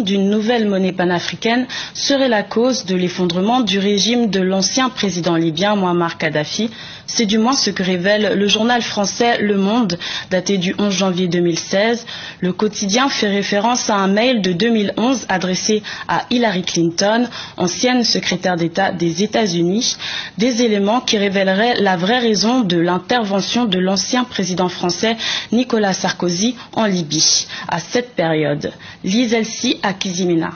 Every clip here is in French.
d'une nouvelle monnaie panafricaine serait la cause de l'effondrement du régime de l'ancien président libyen Mouammar Kadhafi. C'est du moins ce que révèle le journal français Le Monde, daté du 11 janvier 2016. Le quotidien fait référence à un mail de 2011 adressé à Hillary Clinton, ancienne secrétaire d'État des États-Unis, des éléments qui révéleraient la vraie raison de l'intervention de l'ancien président français Nicolas Sarkozy en Libye à cette période. Lise Elsie à Kizimina.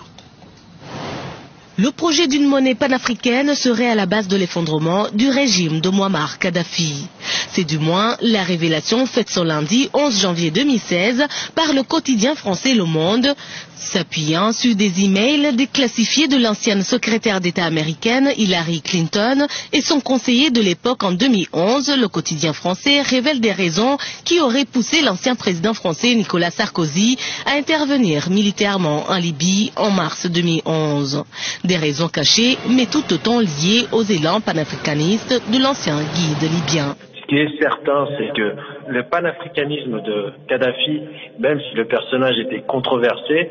Le projet d'une monnaie panafricaine serait à la base de l'effondrement du régime de Mouammar Kadhafi. C'est du moins la révélation faite ce lundi 11 janvier 2016 par le quotidien français Le Monde, s'appuyant sur des emails déclassifiés de l'ancienne secrétaire d'État américaine Hillary Clinton et son conseiller de l'époque en 2011. Le quotidien français révèle des raisons qui auraient poussé l'ancien président français Nicolas Sarkozy à intervenir militairement en Libye en mars 2011. Des raisons cachées, mais tout autant liées aux élans panafricanistes de l'ancien guide libyen. Ce qui est certain, c'est que le panafricanisme de Kadhafi, même si le personnage était controversé,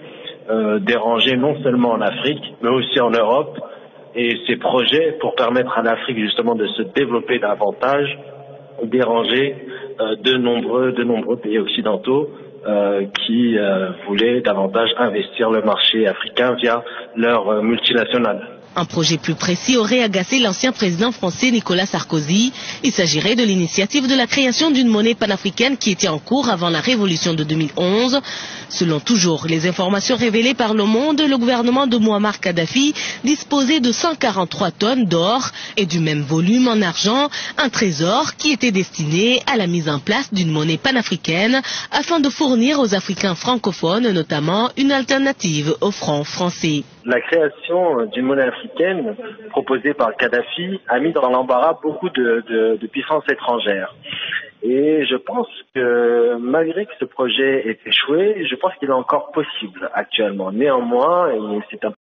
dérangeait non seulement en Afrique, mais aussi en Europe. Et ces projets, pour permettre à l'Afrique justement de se développer davantage, dérangeaient de nombreux pays occidentaux qui voulaient davantage investir le marché africain via leurs multinationales. Un projet plus précis aurait agacé l'ancien président français Nicolas Sarkozy. Il s'agirait de l'initiative de la création d'une monnaie panafricaine qui était en cours avant la révolution de 2011. Selon toujours les informations révélées par Le Monde, le gouvernement de Mouammar Kadhafi disposait de 143 tonnes d'or et du même volume en argent, un trésor qui était destiné à la mise en place d'une monnaie panafricaine afin de fournir aux Africains francophones notamment une alternative au franc français. La création d'une monnaie africaine proposée par Kadhafi a mis dans l'embarras beaucoup de puissances étrangères. Et je pense que malgré que ce projet ait échoué, je pense qu'il est encore possible actuellement. Néanmoins, c'est un